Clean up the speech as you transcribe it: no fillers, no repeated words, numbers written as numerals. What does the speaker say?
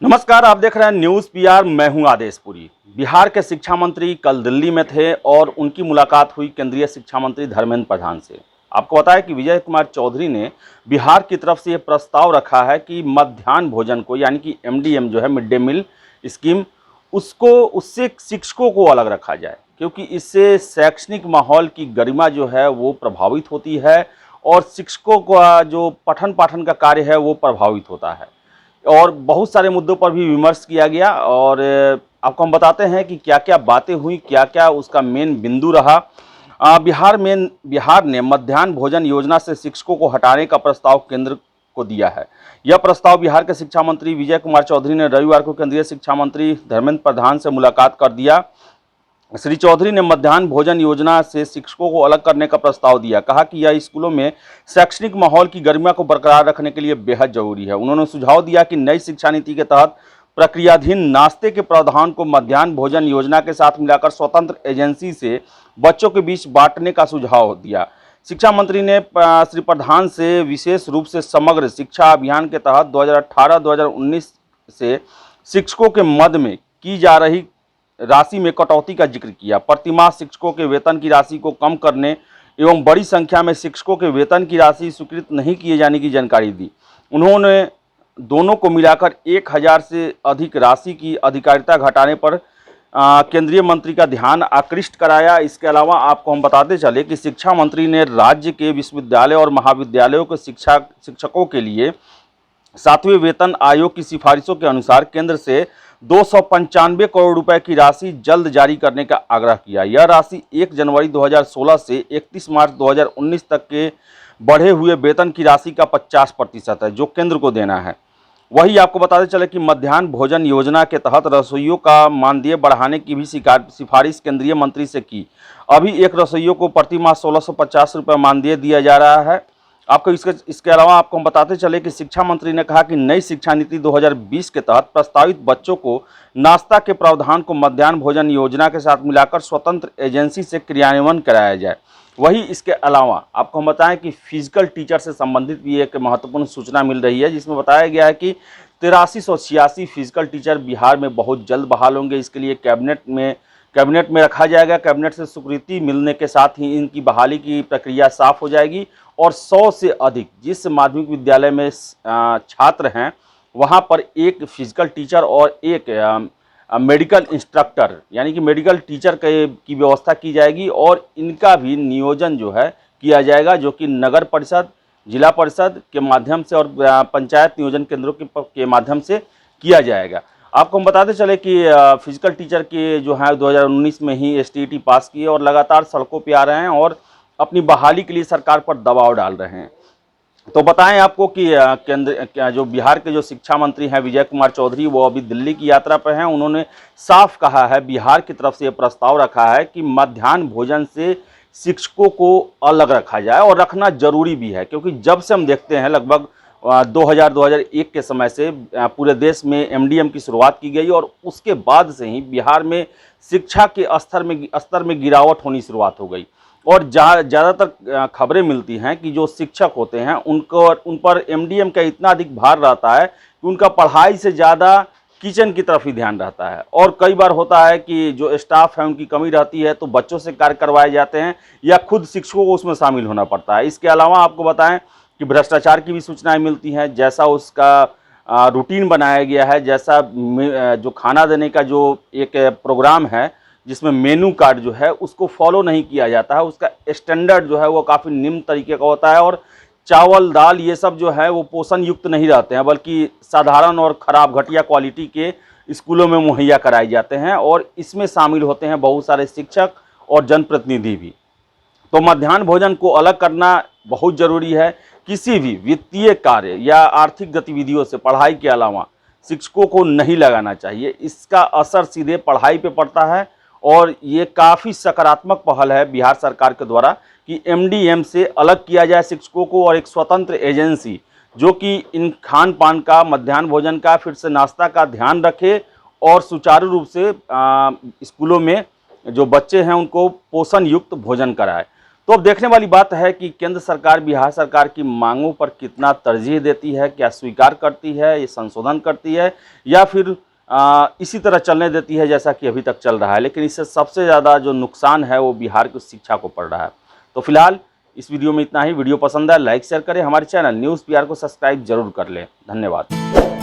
नमस्कार, आप देख रहे हैं न्यूज़ पीआर। मैं हूं आदेशपुरी। बिहार के शिक्षा मंत्री कल दिल्ली में थे और उनकी मुलाकात हुई केंद्रीय शिक्षा मंत्री धर्मेंद्र प्रधान से। आपको बताया कि विजय कुमार चौधरी ने बिहार की तरफ से ये प्रस्ताव रखा है कि मध्याह्न भोजन को यानी कि एमडीएम जो है मिड डे मील स्कीम उसको उससे शिक्षकों को अलग रखा जाए, क्योंकि इससे शैक्षणिक माहौल की गरिमा जो है वो प्रभावित होती है और शिक्षकों का जो पठन पाठन का कार्य है वो प्रभावित होता है। और बहुत सारे मुद्दों पर भी विमर्श किया गया और आपको हम बताते हैं कि क्या-क्या बातें हुई, क्या-क्या उसका मेन बिंदु रहा। बिहार ने मध्याह्न भोजन योजना से शिक्षकों को हटाने का प्रस्ताव केंद्र को दिया है। यह प्रस्ताव बिहार के शिक्षा मंत्री विजय कुमार चौधरी ने रविवार को केंद्रीय शिक्षा मंत्री धर्मेंद्र प्रधान से मुलाकात कर दिया। श्री चौधरी ने मध्याह्न भोजन योजना से शिक्षकों को अलग करने का प्रस्ताव दिया। कहा कि यह स्कूलों में शैक्षणिक माहौल की गरिमा को बरकरार रखने के लिए बेहद जरूरी है। उन्होंने सुझाव दिया कि नई शिक्षा नीति के तहत प्रक्रियाधीन नाश्ते के प्रावधान को मध्याह्न भोजन योजना के साथ मिलाकर स्वतंत्र एजेंसी से बच्चों के बीच बांटने का सुझाव दिया। शिक्षा मंत्री ने श्री प्रधान से विशेष रूप से समग्र शिक्षा अभियान के तहत 2018-2019 से शिक्षकों के मद में की जा रही राशि में कटौती का जिक्र किया। प्रतिमाह शिक्षकों के वेतन की राशि को कम करने एवं बड़ी संख्या में शिक्षकों के वेतन की राशि स्वीकृत नहीं किए जाने की जानकारी दी। उन्होंने दोनों को मिलाकर 1000 से अधिक राशि की अधिकारिता घटाने पर केंद्रीय मंत्री का ध्यान आकृष्ट कराया। इसके अलावा आपको हम बताते चले कि शिक्षा मंत्री ने राज्य के विश्वविद्यालय और महाविद्यालयों के शिक्षकों के लिए 7वें वेतन आयोग की सिफारिशों के अनुसार केंद्र से 295 करोड़ रुपए की राशि जल्द जारी करने का आग्रह किया। यह राशि 1 जनवरी 2016 से 31 मार्च 2019 तक के बढ़े हुए वेतन की राशि का 50% है, जो केंद्र को देना है। वही आपको बताते चले कि मध्याह्न भोजन योजना के तहत रसोइयों का मानदेय बढ़ाने की भी सिफारिश केंद्रीय मंत्री से की। अभी एक रसोइयों को प्रति माह 1650 रुपये मानदेय दिया जा रहा है। आपको इसके अलावा आपको हम बताते चले कि शिक्षा मंत्री ने कहा कि नई शिक्षा नीति 2020 के तहत प्रस्तावित बच्चों को नाश्ता के प्रावधान को मध्याह्न भोजन योजना के साथ मिलाकर स्वतंत्र एजेंसी से क्रियान्वयन कराया जाए। वही इसके अलावा आपको हम बताएं कि फिजिकल टीचर से संबंधित भी एक महत्वपूर्ण सूचना मिल रही है, जिसमें बताया गया है कि 8386 फिजिकल टीचर बिहार में बहुत जल्द बहाल होंगे। इसके लिए कैबिनेट में रखा जाएगा। कैबिनेट से स्वीकृति मिलने के साथ ही इनकी बहाली की प्रक्रिया साफ हो जाएगी और 100 से अधिक जिस माध्यमिक विद्यालय में छात्र हैं वहां पर एक फिजिकल टीचर और एक मेडिकल इंस्ट्रक्टर यानी कि मेडिकल टीचर की व्यवस्था की जाएगी और इनका भी नियोजन जो है किया जाएगा, जो कि नगर परिषद, जिला परिषद के माध्यम से और पंचायत नियोजन केंद्रों के माध्यम से किया जाएगा। आपको हम बताते चले कि फिजिकल टीचर के जो है 2019 में ही एसटीईटी पास किए और लगातार सड़कों पे आ रहे हैं और अपनी बहाली के लिए सरकार पर दबाव डाल रहे हैं। तो बताएं आपको कि जो बिहार के जो शिक्षा मंत्री हैं विजय कुमार चौधरी, वो अभी दिल्ली की यात्रा पर हैं। उन्होंने साफ कहा है, बिहार की तरफ से ये प्रस्ताव रखा है कि मध्याह्न भोजन से शिक्षकों को अलग रखा जाए और रखना जरूरी भी है, क्योंकि जब से हम देखते हैं लगभग 2001 के समय से पूरे देश में एमडीएम की शुरुआत की गई और उसके बाद से ही बिहार में शिक्षा के स्तर में गिरावट होनी शुरुआत हो गई और ज़्यादातर खबरें मिलती हैं कि जो शिक्षक होते हैं उन पर एमडीएम का इतना अधिक भार रहता है कि उनका पढ़ाई से ज़्यादा किचन की तरफ ही ध्यान रहता है और कई बार होता है कि जो स्टाफ है उनकी कमी रहती है तो बच्चों से कार्य करवाए जाते हैं या खुद शिक्षकों को उसमें शामिल होना पड़ता है। इसके अलावा आपको बताएं कि भ्रष्टाचार की भी सूचनाएं मिलती हैं। जैसा उसका रूटीन बनाया गया है, जैसा जो खाना देने का जो एक प्रोग्राम है जिसमें मेनू कार्ड जो है उसको फॉलो नहीं किया जाता है, उसका स्टैंडर्ड जो है वो काफ़ी निम्न तरीके का होता है और चावल दाल ये सब जो है वो पोषण युक्त नहीं रहते हैं, बल्कि साधारण और ख़राब घटिया क्वालिटी के स्कूलों में मुहैया कराए जाते हैं और इसमें शामिल होते हैं बहुत सारे शिक्षक और जनप्रतिनिधि भी। तो मध्याह्न भोजन को अलग करना बहुत ज़रूरी है। किसी भी वित्तीय कार्य या आर्थिक गतिविधियों से पढ़ाई के अलावा शिक्षकों को नहीं लगाना चाहिए। इसका असर सीधे पढ़ाई पे पड़ता है और ये काफ़ी सकारात्मक पहल है बिहार सरकार के द्वारा कि एमडीएम से अलग किया जाए शिक्षकों को और एक स्वतंत्र एजेंसी जो कि इन खान पान का, मध्याह्न भोजन का, फिर से नाश्ता का ध्यान रखे और सुचारू रूप से स्कूलों में जो बच्चे हैं उनको पोषण युक्त भोजन कराए। तो अब देखने वाली बात है कि केंद्र सरकार बिहार सरकार की मांगों पर कितना तरजीह देती है, क्या स्वीकार करती है, ये संशोधन करती है या फिर इसी तरह चलने देती है जैसा कि अभी तक चल रहा है। लेकिन इससे सबसे ज़्यादा जो नुकसान है वो बिहार की शिक्षा को पड़ रहा है। तो फिलहाल इस वीडियो में इतना ही। वीडियो पसंद है लाइक शेयर करें, हमारे चैनल न्यूज़ PR को सब्सक्राइब जरूर कर लें। धन्यवाद।